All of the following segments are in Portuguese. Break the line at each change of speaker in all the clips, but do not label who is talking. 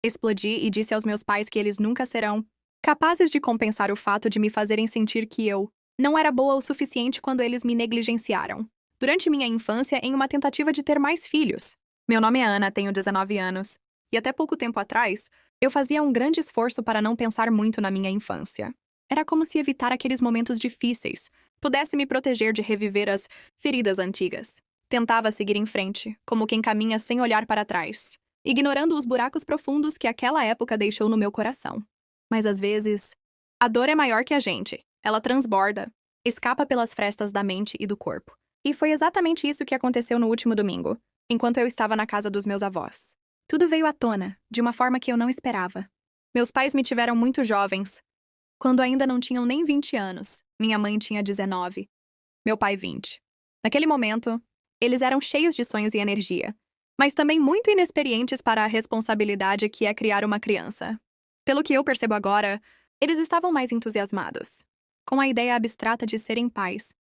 Explodi e disse aos meus pais que eles nunca serão capazes de compensar o fato de me fazerem sentir que eu não era boa o suficiente quando eles me negligenciaram. Durante minha infância, em uma tentativa de ter mais filhos. Meu nome é Ana, tenho 19 anos. E até pouco tempo atrás, eu fazia um grande esforço para não pensar muito na minha infância. Era como se evitar aqueles momentos difíceis pudesse me proteger de reviver as feridas antigas. Tentava seguir em frente, como quem caminha sem olhar para trás, ignorando os buracos profundos que aquela época deixou no meu coração. Mas às vezes, a dor é maior que a gente. Ela transborda, escapa pelas frestas da mente e do corpo. E foi exatamente isso que aconteceu no último domingo, enquanto eu estava na casa dos meus avós. Tudo veio à tona, de uma forma que eu não esperava. Meus pais me tiveram muito jovens, quando ainda não tinham nem 20 anos. Minha mãe tinha 19, meu pai 20. Naquele momento, eles eram cheios de sonhos e energia, mas também muito inexperientes para a responsabilidade que é criar uma criança. Pelo que eu percebo agora, eles estavam mais entusiasmados com a ideia abstrata de serem pais,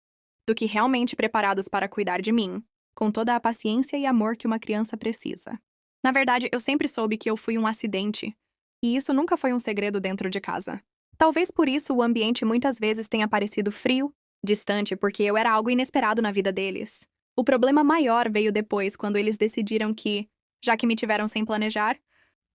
do que realmente preparados para cuidar de mim, com toda a paciência e amor que uma criança precisa. Na verdade, eu sempre soube que eu fui um acidente, e isso nunca foi um segredo dentro de casa. Talvez por isso o ambiente muitas vezes tenha parecido frio, distante, porque eu era algo inesperado na vida deles. O problema maior veio depois, quando eles decidiram que, já que me tiveram sem planejar,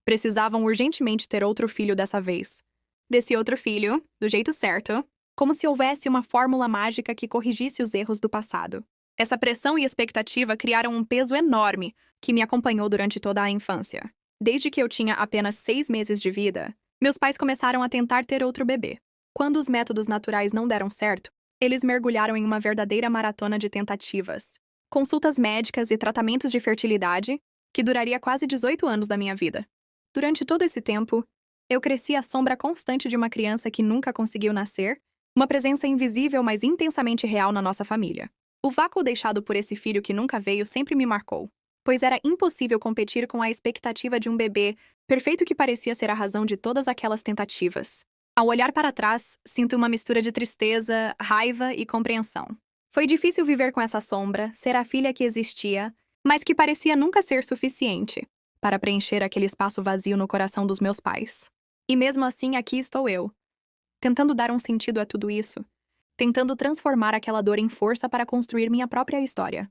precisavam urgentemente ter outro filho dessa vez. Desse outro filho, do jeito certo, como se houvesse uma fórmula mágica que corrigisse os erros do passado. Essa pressão e expectativa criaram um peso enorme que me acompanhou durante toda a infância. Desde que eu tinha apenas 6 meses de vida, meus pais começaram a tentar ter outro bebê. Quando os métodos naturais não deram certo, eles mergulharam em uma verdadeira maratona de tentativas, consultas médicas e tratamentos de fertilidade, que duraria quase 18 anos da minha vida. Durante todo esse tempo, eu cresci à sombra constante de uma criança que nunca conseguiu nascer, uma presença invisível mas intensamente real na nossa família. O vácuo deixado por esse filho que nunca veio sempre me marcou, pois era impossível competir com a expectativa de um bebê perfeito que parecia ser a razão de todas aquelas tentativas. Ao olhar para trás, sinto uma mistura de tristeza, raiva e compreensão. Foi difícil viver com essa sombra, ser a filha que existia, mas que parecia nunca ser suficiente para preencher aquele espaço vazio no coração dos meus pais. E mesmo assim, aqui estou eu, tentando dar um sentido a tudo isso, tentando transformar aquela dor em força para construir minha própria história.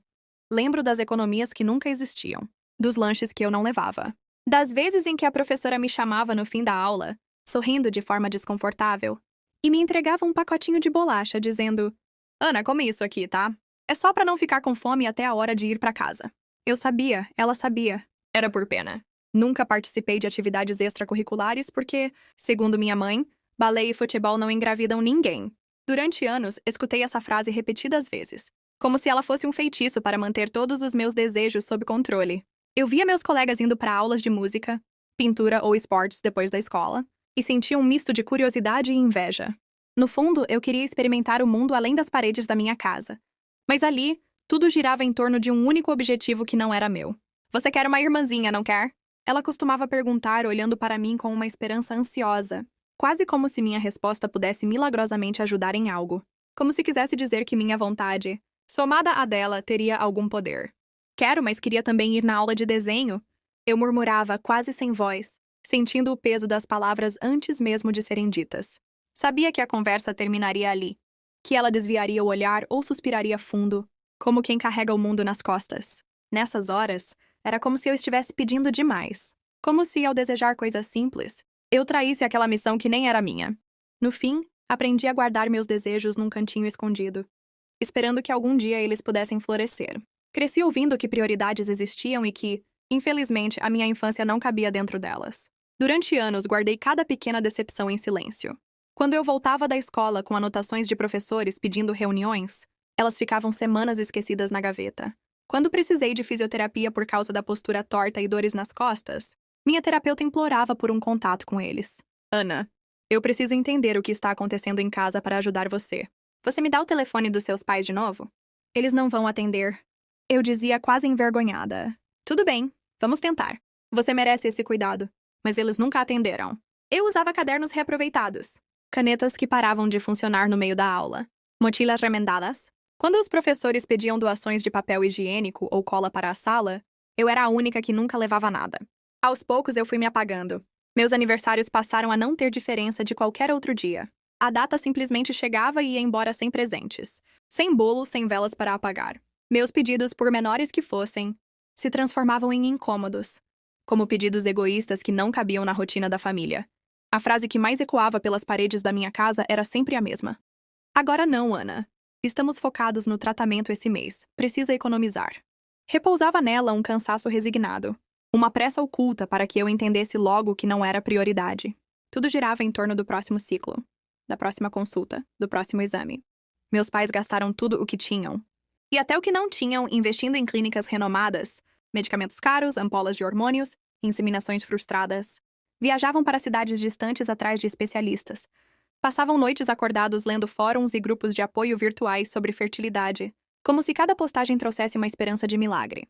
Lembro das economias que nunca existiam, dos lanches que eu não levava, das vezes em que a professora me chamava no fim da aula, sorrindo de forma desconfortável, e me entregava um pacotinho de bolacha, dizendo: Ana, come isso aqui, tá? É só pra não ficar com fome até a hora de ir pra casa. Eu sabia, ela sabia. Era por pena. Nunca participei de atividades extracurriculares porque, segundo minha mãe, balé e futebol não engravidam ninguém. Durante anos, escutei essa frase repetidas vezes, como se ela fosse um feitiço para manter todos os meus desejos sob controle. Eu via meus colegas indo para aulas de música, pintura ou esportes depois da escola, e sentia um misto de curiosidade e inveja. No fundo, eu queria experimentar o mundo além das paredes da minha casa. Mas ali, tudo girava em torno de um único objetivo que não era meu. Você quer uma irmãzinha, não quer? Ela costumava perguntar, olhando para mim com uma esperança ansiosa, quase como se minha resposta pudesse milagrosamente ajudar em algo. Como se quisesse dizer que minha vontade, somada à dela, teria algum poder. Quero, mas queria também ir na aula de desenho. Eu murmurava, quase sem voz, sentindo o peso das palavras antes mesmo de serem ditas. Sabia que a conversa terminaria ali, que ela desviaria o olhar ou suspiraria fundo, como quem carrega o mundo nas costas. Nessas horas, era como se eu estivesse pedindo demais. Como se, ao desejar coisas simples, eu traísse aquela missão que nem era minha. No fim, aprendi a guardar meus desejos num cantinho escondido, esperando que algum dia eles pudessem florescer. Cresci ouvindo que prioridades existiam e que, infelizmente, a minha infância não cabia dentro delas. Durante anos, guardei cada pequena decepção em silêncio. Quando eu voltava da escola com anotações de professores pedindo reuniões, elas ficavam semanas esquecidas na gaveta. Quando precisei de fisioterapia por causa da postura torta e dores nas costas, minha terapeuta implorava por um contato com eles. Ana, eu preciso entender o que está acontecendo em casa para ajudar você. Você me dá o telefone dos seus pais de novo? Eles não vão atender. Eu dizia quase envergonhada. Tudo bem, vamos tentar. Você merece esse cuidado. Mas eles nunca atenderam. Eu usava cadernos reaproveitados, canetas que paravam de funcionar no meio da aula, mochilas remendadas. Quando os professores pediam doações de papel higiênico ou cola para a sala, eu era a única que nunca levava nada. Aos poucos eu fui me apagando. Meus aniversários passaram a não ter diferença de qualquer outro dia. A data simplesmente chegava e ia embora sem presentes. Sem bolo, sem velas para apagar. Meus pedidos, por menores que fossem, se transformavam em incômodos, como pedidos egoístas que não cabiam na rotina da família. A frase que mais ecoava pelas paredes da minha casa era sempre a mesma. Agora não, Ana. Estamos focados no tratamento esse mês. Precisa economizar. Repousava nela um cansaço resignado. Uma pressa oculta para que eu entendesse logo que não era prioridade. Tudo girava em torno do próximo ciclo, da próxima consulta, do próximo exame. Meus pais gastaram tudo o que tinham. E até o que não tinham investindo em clínicas renomadas, medicamentos caros, ampolas de hormônios, inseminações frustradas. Viajavam para cidades distantes atrás de especialistas. Passavam noites acordados lendo fóruns e grupos de apoio virtuais sobre fertilidade, como se cada postagem trouxesse uma esperança de milagre.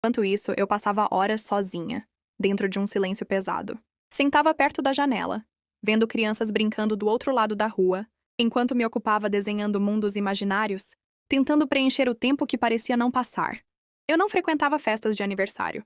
Enquanto isso, eu passava horas sozinha, dentro de um silêncio pesado. Sentava perto da janela, vendo crianças brincando do outro lado da rua, enquanto me ocupava desenhando mundos imaginários, tentando preencher o tempo que parecia não passar. Eu não frequentava festas de aniversário.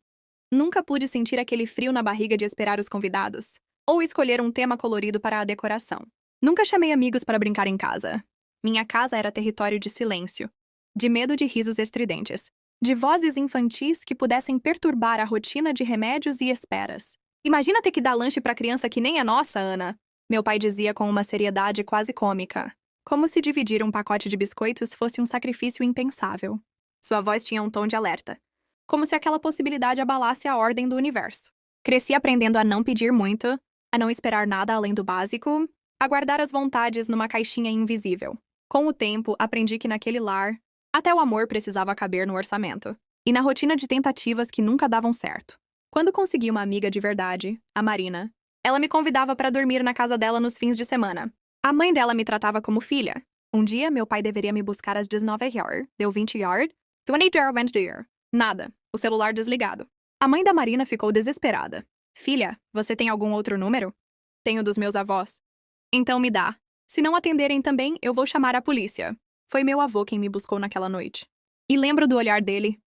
Nunca pude sentir aquele frio na barriga de esperar os convidados, ou escolher um tema colorido para a decoração. Nunca chamei amigos para brincar em casa. Minha casa era território de silêncio, de medo de risos estridentes, de vozes infantis que pudessem perturbar a rotina de remédios e esperas. Imagina ter que dar lanche para criança que nem é nossa, Ana, meu pai dizia com uma seriedade quase cômica, como se dividir um pacote de biscoitos fosse um sacrifício impensável. Sua voz tinha um tom de alerta, como se aquela possibilidade abalasse a ordem do universo. Cresci aprendendo a não pedir muito, a não esperar nada além do básico, a guardar as vontades numa caixinha invisível. Com o tempo, aprendi que naquele lar, até o amor precisava caber no orçamento, e na rotina de tentativas que nunca davam certo. Quando consegui uma amiga de verdade, a Marina, ela me convidava para dormir na casa dela nos fins de semana. A mãe dela me tratava como filha. Um dia, meu pai deveria me buscar às 19h. Deu 20h. 20h went there. Nada. O celular desligado. A mãe da Marina ficou desesperada. Filha, você tem algum outro número? Tenho dos meus avós. Então me dá. Se não atenderem também, eu vou chamar a polícia. Foi meu avô quem me buscou naquela noite. E lembro do olhar dele.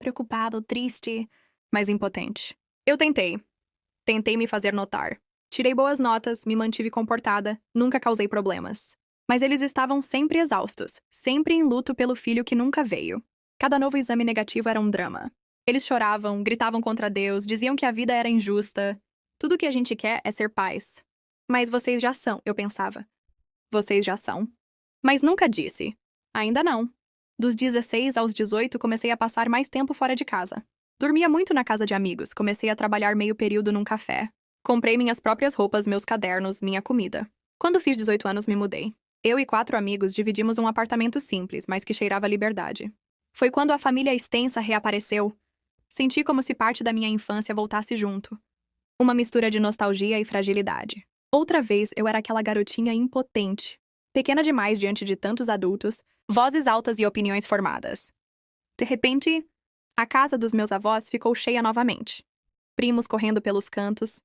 Preocupado, triste, mas impotente. Eu tentei. Tentei me fazer notar. Tirei boas notas, me mantive comportada, nunca causei problemas. Mas eles estavam sempre exaustos, sempre em luto pelo filho que nunca veio. Cada novo exame negativo era um drama. Eles choravam, gritavam contra Deus, diziam que a vida era injusta. Tudo que a gente quer é ser pais. Mas vocês já são, eu pensava. Vocês já são. Mas nunca disse. Ainda não. Dos 16 aos 18, comecei a passar mais tempo fora de casa. Dormia muito na casa de amigos, comecei a trabalhar meio período num café. Comprei minhas próprias roupas, meus cadernos, minha comida. Quando fiz 18 anos, me mudei. Eu e 4 amigos dividimos um apartamento simples, mas que cheirava a liberdade. Foi quando a família extensa reapareceu. Senti como se parte da minha infância voltasse junto. Uma mistura de nostalgia e fragilidade. Outra vez, eu era aquela garotinha impotente. Pequena demais diante de tantos adultos, vozes altas e opiniões formadas. De repente, a casa dos meus avós ficou cheia novamente. Primos correndo pelos cantos,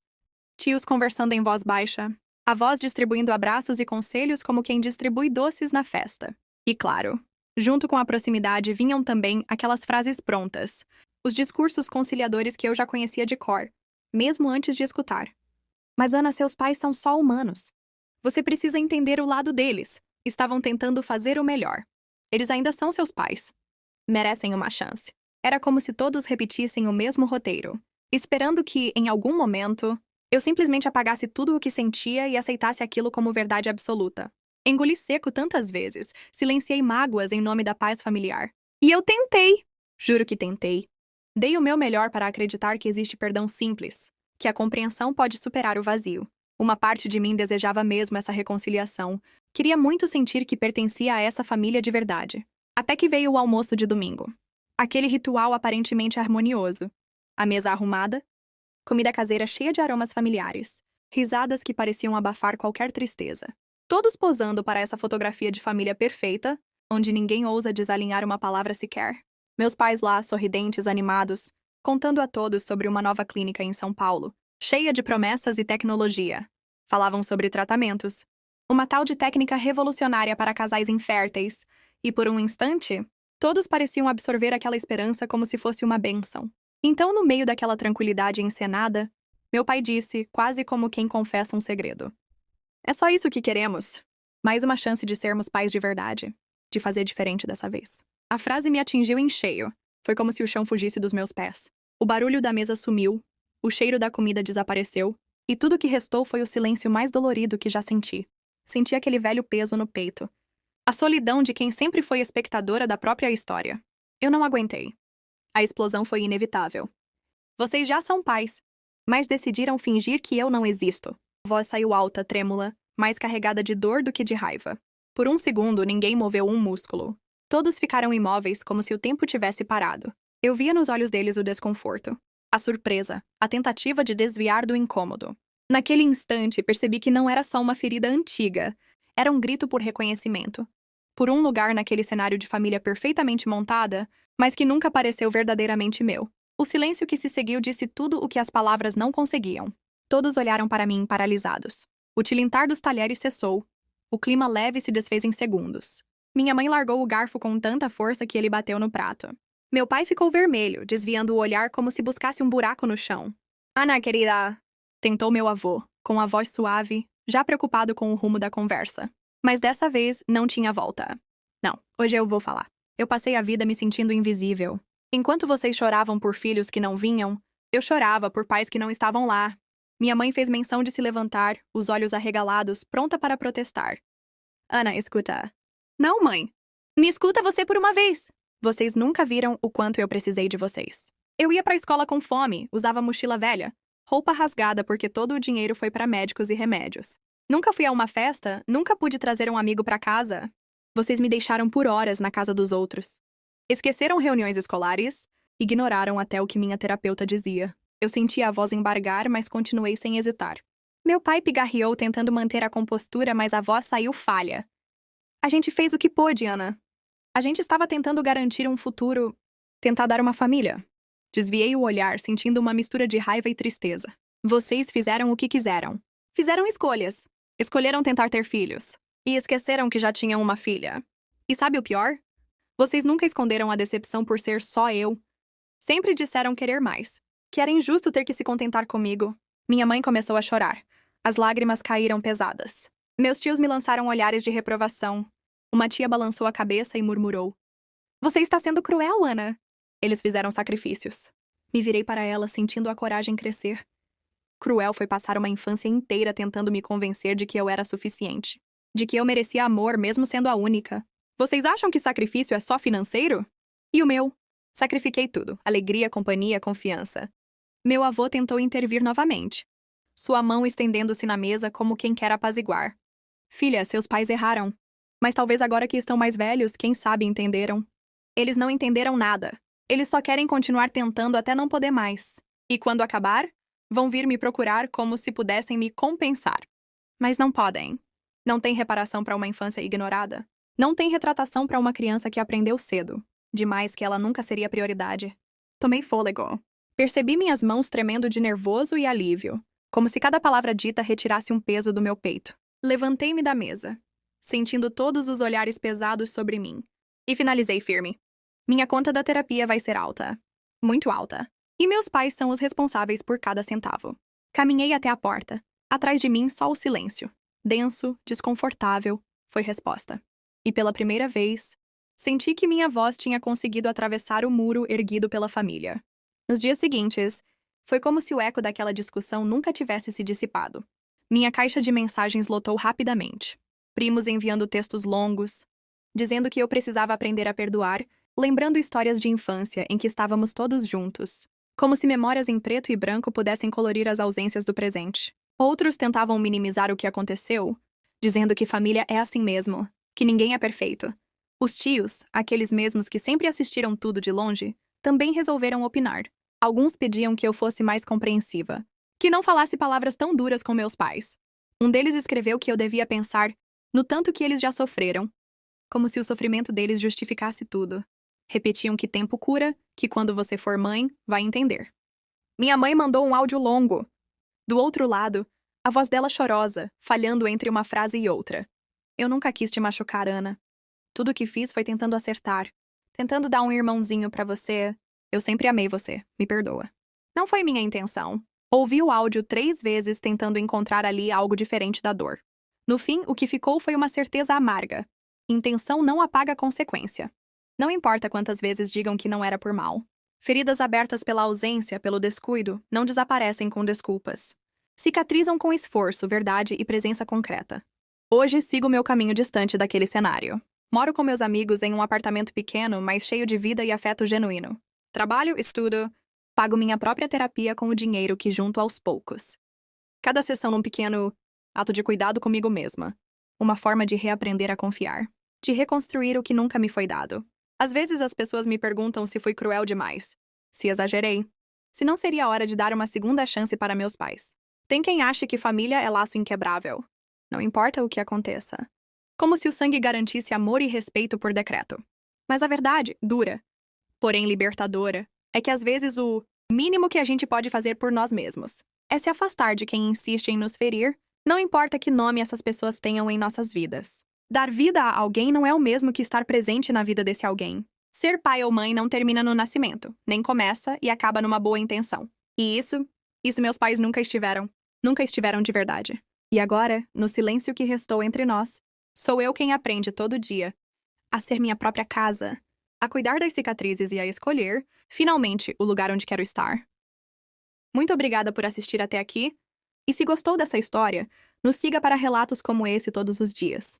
tios conversando em voz baixa, avós distribuindo abraços e conselhos como quem distribui doces na festa. E claro, junto com a proximidade vinham também aquelas frases prontas, os discursos conciliadores que eu já conhecia de cor, mesmo antes de escutar. Mas Ana, seus pais são só humanos. Você precisa entender o lado deles. Estavam tentando fazer o melhor. Eles ainda são seus pais. Merecem uma chance. Era como se todos repetissem o mesmo roteiro, esperando que, em algum momento, eu simplesmente apagasse tudo o que sentia e aceitasse aquilo como verdade absoluta. Engoli seco tantas vezes, silenciei mágoas em nome da paz familiar. E eu tentei. Juro que tentei. Dei o meu melhor para acreditar que existe perdão simples, que a compreensão pode superar o vazio. Uma parte de mim desejava mesmo essa reconciliação. Queria muito sentir que pertencia a essa família de verdade. Até que veio o almoço de domingo. Aquele ritual aparentemente harmonioso. A mesa arrumada, comida caseira cheia de aromas familiares, risadas que pareciam abafar qualquer tristeza. Todos posando para essa fotografia de família perfeita, onde ninguém ousa desalinhar uma palavra sequer. Meus pais lá, sorridentes, animados, contando a todos sobre uma nova clínica em São Paulo, cheia de promessas e tecnologia. Falavam sobre tratamentos, uma tal de técnica revolucionária para casais inférteis, e por um instante, todos pareciam absorver aquela esperança como se fosse uma bênção. Então, no meio daquela tranquilidade encenada, meu pai disse, quase como quem confessa um segredo: "É só isso que queremos. Mais uma chance de sermos pais de verdade. De fazer diferente dessa vez." A frase me atingiu em cheio. Foi como se o chão fugisse dos meus pés. O barulho da mesa sumiu, o cheiro da comida desapareceu, e tudo que restou foi o silêncio mais dolorido que já senti. Senti aquele velho peso no peito. A solidão de quem sempre foi espectadora da própria história. Eu não aguentei. A explosão foi inevitável. "Vocês já são pais, mas decidiram fingir que eu não existo." A voz saiu alta, trêmula, mais carregada de dor do que de raiva. Por um segundo, ninguém moveu um músculo. Todos ficaram imóveis, como se o tempo tivesse parado. Eu via nos olhos deles o desconforto, a surpresa, a tentativa de desviar do incômodo. Naquele instante, percebi que não era só uma ferida antiga, era um grito por reconhecimento. Por um lugar naquele cenário de família perfeitamente montada, mas que nunca pareceu verdadeiramente meu. O silêncio que se seguiu disse tudo o que as palavras não conseguiam. Todos olharam para mim, paralisados. O tilintar dos talheres cessou. O clima leve se desfez em segundos. Minha mãe largou o garfo com tanta força que ele bateu no prato. Meu pai ficou vermelho, desviando o olhar como se buscasse um buraco no chão. "Ana, querida", tentou meu avô, com a voz suave, já preocupado com o rumo da conversa. Mas dessa vez não tinha volta. "Não, hoje eu vou falar. Eu passei a vida me sentindo invisível. Enquanto vocês choravam por filhos que não vinham, eu chorava por pais que não estavam lá." Minha mãe fez menção de se levantar, os olhos arregalados, pronta para protestar. "Ana, escuta." "Não, mãe. Me escuta você por uma vez. Vocês nunca viram o quanto eu precisei de vocês. Eu ia pra escola com fome, usava mochila velha, roupa rasgada porque todo o dinheiro foi para médicos e remédios. Nunca fui a uma festa, nunca pude trazer um amigo para casa. Vocês me deixaram por horas na casa dos outros. Esqueceram reuniões escolares, ignoraram até o que minha terapeuta dizia. Eu senti a voz embargar, mas continuei sem hesitar. Meu pai pigarreou tentando manter a compostura, mas a voz saiu falha. "A gente fez o que pôde, Ana. A gente estava tentando garantir um futuro, tentar dar uma família." Desviei o olhar, sentindo uma mistura de raiva e tristeza. "Vocês fizeram o que quiseram. Fizeram escolhas. Escolheram tentar ter filhos. E esqueceram que já tinham uma filha. E sabe o pior? Vocês nunca esconderam a decepção por ser só eu. Sempre disseram querer mais. Que era injusto ter que se contentar comigo." Minha mãe começou a chorar. As lágrimas caíram pesadas. Meus tios me lançaram olhares de reprovação. Uma tia balançou a cabeça e murmurou: "Você está sendo cruel, Ana." Eles fizeram sacrifícios. Me virei para ela, sentindo a coragem crescer. Cruel foi passar uma infância inteira tentando me convencer de que eu era suficiente. De que eu merecia amor mesmo sendo a única. Vocês acham que sacrifício é só financeiro? E o meu? Sacrifiquei tudo: alegria, companhia, confiança. Meu avô tentou intervir novamente, sua mão estendendo-se na mesa como quem quer apaziguar. "Filha, seus pais erraram. Mas talvez agora que estão mais velhos, quem sabe entenderam." Eles não entenderam nada. Eles só querem continuar tentando até não poder mais. E quando acabar, vão vir me procurar como se pudessem me compensar. Mas não podem. Não tem reparação para uma infância ignorada. Não tem retratação para uma criança que aprendeu cedo demais que ela nunca seria prioridade. Tomei fôlego. Percebi minhas mãos tremendo de nervoso e alívio, como se cada palavra dita retirasse um peso do meu peito. Levantei-me da mesa, sentindo todos os olhares pesados sobre mim, e finalizei firme. Minha conta da terapia vai ser alta. Muito alta. E meus pais são os responsáveis por cada centavo. Caminhei até a porta. Atrás de mim, só o silêncio. Denso, desconfortável, foi resposta. E pela primeira vez, senti que minha voz tinha conseguido atravessar o muro erguido pela família. Nos dias seguintes, foi como se o eco daquela discussão nunca tivesse se dissipado. Minha caixa de mensagens lotou rapidamente. Primos enviando textos longos, dizendo que eu precisava aprender a perdoar, lembrando histórias de infância em que estávamos todos juntos, como se memórias em preto e branco pudessem colorir as ausências do presente. Outros tentavam minimizar o que aconteceu, dizendo que família é assim mesmo, que ninguém é perfeito. Os tios, aqueles mesmos que sempre assistiram tudo de longe, também resolveram opinar. Alguns pediam que eu fosse mais compreensiva, que não falasse palavras tão duras com meus pais. Um deles escreveu que eu devia pensar no tanto que eles já sofreram, como se o sofrimento deles justificasse tudo. Repetiam que tempo cura, que quando você for mãe, vai entender. Minha mãe mandou um áudio longo. Do outro lado, a voz dela chorosa, falhando entre uma frase e outra. Eu nunca quis te machucar, Ana. Tudo o que fiz foi tentando acertar, tentando dar um irmãozinho pra você, Eu sempre amei você. Me perdoa. Não foi minha intenção. Ouvi o áudio 3 vezes tentando encontrar ali algo diferente da dor. No fim, o que ficou foi uma certeza amarga. Intenção não apaga a consequência. Não importa quantas vezes digam que não era por mal. Feridas abertas pela ausência, pelo descuido, não desaparecem com desculpas. Cicatrizam com esforço, verdade e presença concreta. Hoje sigo meu caminho distante daquele cenário. Moro com meus amigos em um apartamento pequeno, mas cheio de vida e afeto genuíno. Trabalho, estudo, pago minha própria terapia com o dinheiro que junto aos poucos. Cada sessão num pequeno ato de cuidado comigo mesma. Uma forma de reaprender a confiar. De reconstruir o que nunca me foi dado. Às vezes as pessoas me perguntam se fui cruel demais. Se exagerei. Se não seria a hora de dar uma segunda chance para meus pais. Tem quem ache que família é laço inquebrável. Não importa o que aconteça. Como se o sangue garantisse amor e respeito por decreto. Mas a verdade, dura, porém libertadora, é que às vezes o mínimo que a gente pode fazer por nós mesmos é se afastar de quem insiste em nos ferir, não importa que nome essas pessoas tenham em nossas vidas. Dar vida a alguém não é o mesmo que estar presente na vida desse alguém. Ser pai ou mãe não termina no nascimento, nem começa e acaba numa boa intenção. E isso meus pais nunca estiveram de verdade. E agora, no silêncio que restou entre nós, sou eu quem aprende todo dia a ser minha própria casa, a cuidar das cicatrizes e a escolher, finalmente, o lugar onde quero estar. Muito obrigada por assistir até aqui, e se gostou dessa história, nos siga para relatos como esse todos os dias.